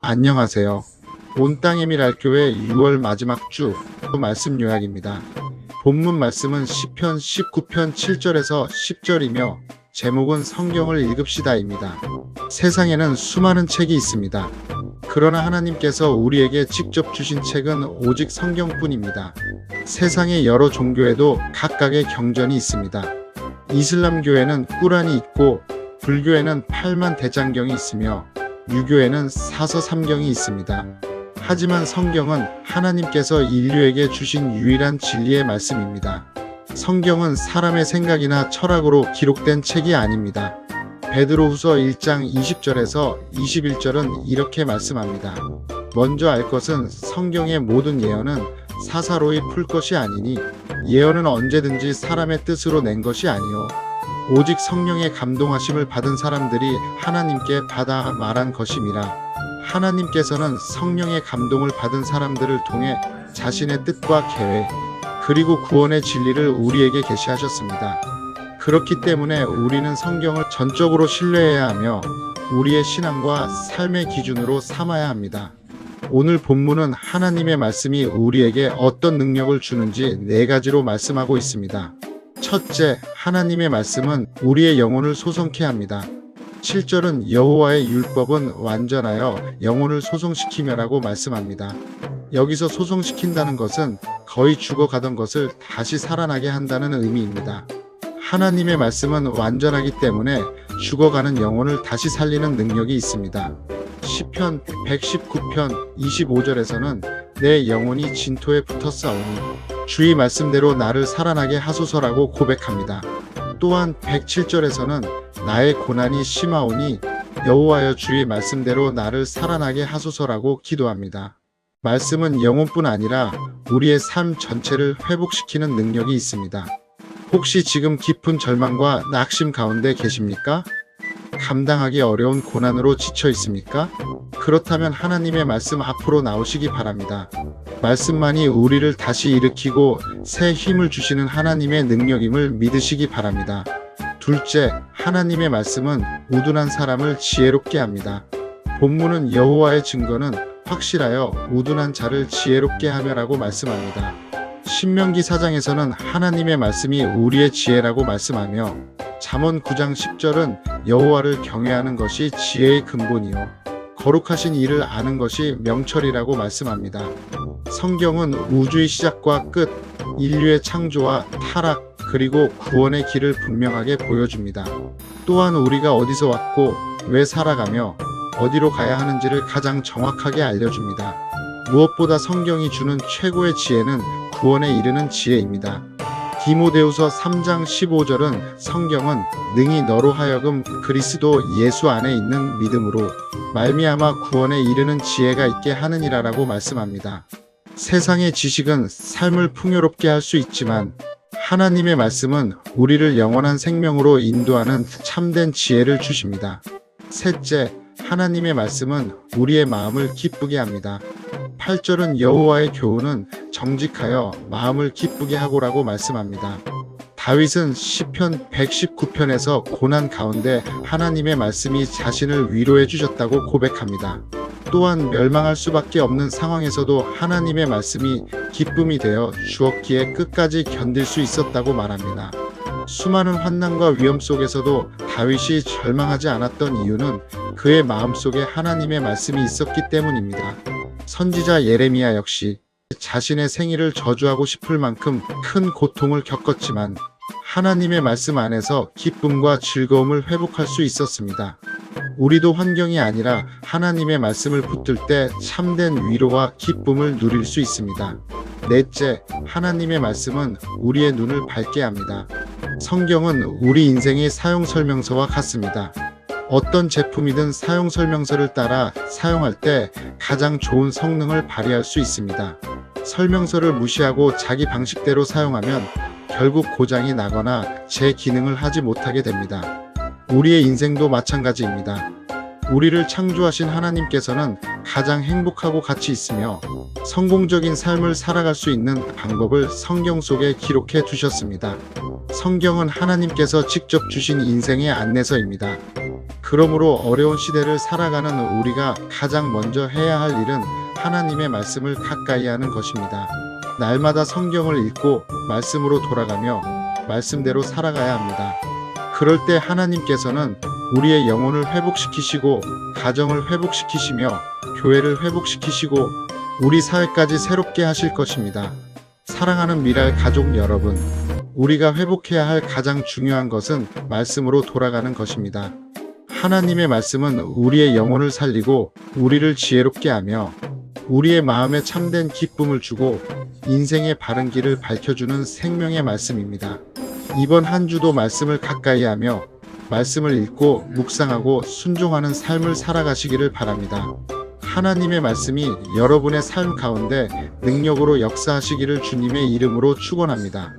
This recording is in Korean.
안녕하세요. 온 땅의 밀알교회 6월 마지막 주 말씀 요약입니다. 본문 말씀은 시편 19편 7절에서 10절이며 제목은 성경을 읽읍시다입니다. 세상에는 수많은 책이 있습니다. 그러나 하나님께서 우리에게 직접 주신 책은 오직 성경뿐입니다. 세상의 여러 종교에도 각각의 경전이 있습니다. 이슬람교에는 꾸란이 있고 불교에는 8만 대장경이 있으며 유교에는 사서 3경이 있습니다. 하지만 성경은 하나님께서 인류에게 주신 유일한 진리의 말씀입니다. 성경은 사람의 생각이나 철학으로 기록된 책이 아닙니다. 베드로후서 1장 20절에서 21절은 이렇게 말씀합니다. 먼저 알 것은 성경의 모든 예언은 사사로이 풀 것이 아니니 예언은 언제든지 사람의 뜻으로 낸 것이 아니요 오직 성령의 감동하심을 받은 사람들이 하나님께 받아 말한 것임이라. 하나님께서는 성령의 감동을 받은 사람들을 통해 자신의 뜻과 계획 그리고 구원의 진리를 우리에게 계시하셨습니다. 그렇기 때문에 우리는 성경을 전적으로 신뢰해야 하며 우리의 신앙과 삶의 기준으로 삼아야 합니다. 오늘 본문은 하나님의 말씀이 우리에게 어떤 능력을 주는지 4가지로 말씀하고 있습니다. 첫째, 하나님의 말씀은 우리의 영혼을 소성케 합니다. 7절은 여호와의 율법은 완전하여 영혼을 소성시키며라고 말씀합니다. 여기서 소성시킨다는 것은 거의 죽어가던 것을 다시 살아나게 한다는 의미입니다. 하나님의 말씀은 완전하기 때문에 죽어가는 영혼을 다시 살리는 능력이 있습니다. 시편 119편 25절에서는 내 영혼이 진토에 붙었사오니 주의 말씀대로 나를 살아나게 하소서라고 고백합니다. 또한 107절에서는 나의 고난이 심하오니 여호와여 주의 말씀대로 나를 살아나게 하소서라고 기도합니다. 말씀은 영혼뿐 아니라 우리의 삶 전체를 회복시키는 능력이 있습니다. 혹시 지금 깊은 절망과 낙심 가운데 계십니까? 감당하기 어려운 고난으로 지쳐 있습니까? 그렇다면 하나님의 말씀 앞으로 나오시기 바랍니다. 말씀만이 우리를 다시 일으키고 새 힘을 주시는 하나님의 능력임을 믿으시기 바랍니다. 둘째, 하나님의 말씀은 우둔한 사람을 지혜롭게 합니다. 본문은 여호와의 증거는 확실하여 우둔한 자를 지혜롭게 하며라고 말씀합니다. 신명기 4장에서는 하나님의 말씀이 우리의 지혜라고 말씀하며 잠언 9장 10절은 여호와를 경외하는 것이 지혜의 근본이요 거룩하신 이를 아는 것이 명철이라고 말씀합니다. 성경은 우주의 시작과 끝, 인류의 창조와 타락, 그리고 구원의 길을 분명하게 보여줍니다. 또한 우리가 어디서 왔고 왜 살아가며 어디로 가야 하는지를 가장 정확하게 알려줍니다. 무엇보다 성경이 주는 최고의 지혜는 구원에 이르는 지혜입니다. 디모데후서 3장 15절은 성경은 능히 너로 하여금 그리스도 예수 안에 있는 믿음으로 말미암아 구원에 이르는 지혜가 있게 하느니라라고 말씀합니다. 세상의 지식은 삶을 풍요롭게 할 수 있지만 하나님의 말씀은 우리를 영원한 생명으로 인도하는 참된 지혜를 주십니다. 셋째, 하나님의 말씀은 우리의 마음을 기쁘게 합니다. 8절은 여호와의 교훈은 정직하여 마음을 기쁘게 하고라고 말씀합니다. 다윗은 시편 119편에서 고난 가운데 하나님의 말씀이 자신을 위로해 주셨다고 고백합니다. 또한 멸망할 수밖에 없는 상황에서도 하나님의 말씀이 기쁨이 되어 주었기에 끝까지 견딜 수 있었다고 말합니다. 수많은 환난과 위험 속에서도 다윗이 절망하지 않았던 이유는 그의 마음속에 하나님의 말씀이 있었기 때문입니다. 선지자 예레미야 역시 자신의 생일을 저주하고 싶을 만큼 큰 고통을 겪었지만 하나님의 말씀 안에서 기쁨과 즐거움을 회복할 수 있었습니다. 우리도 환경이 아니라 하나님의 말씀을 붙들 때 참된 위로와 기쁨을 누릴 수 있습니다. 넷째, 하나님의 말씀은 우리의 눈을 밝게 합니다. 성경은 우리 인생의 사용 설명서와 같습니다. 어떤 제품이든 사용 설명서를 따라 사용할 때 가장 좋은 성능을 발휘할 수 있습니다. 설명서를 무시하고 자기 방식대로 사용하면 결국 고장이 나거나 제 기능을 하지 못하게 됩니다. 우리의 인생도 마찬가지입니다. 우리를 창조하신 하나님께서는 가장 행복하고 가치 있으며 성공적인 삶을 살아갈 수 있는 방법을 성경 속에 기록해 두셨습니다. 성경은 하나님께서 직접 주신 인생의 안내서입니다. 그러므로 어려운 시대를 살아가는 우리가 가장 먼저 해야 할 일은 하나님의 말씀을 가까이 하는 것입니다. 날마다 성경을 읽고 말씀으로 돌아가며 말씀대로 살아가야 합니다. 그럴 때 하나님께서는 우리의 영혼을 회복시키시고 가정을 회복시키시며 교회를 회복시키시고 우리 사회까지 새롭게 하실 것입니다. 사랑하는 미랄 가족 여러분, 우리가 회복해야 할 가장 중요한 것은 말씀으로 돌아가는 것입니다. 하나님의 말씀은 우리의 영혼을 살리고 우리를 지혜롭게 하며 우리의 마음에 참된 기쁨을 주고 인생의 바른 길을 밝혀주는 생명의 말씀입니다. 이번 한 주도 말씀을 가까이 하며 말씀을 읽고 묵상하고 순종하는 삶을 살아가시기를 바랍니다. 하나님의 말씀이 여러분의 삶 가운데 능력으로 역사하시기를 주님의 이름으로 축원합니다.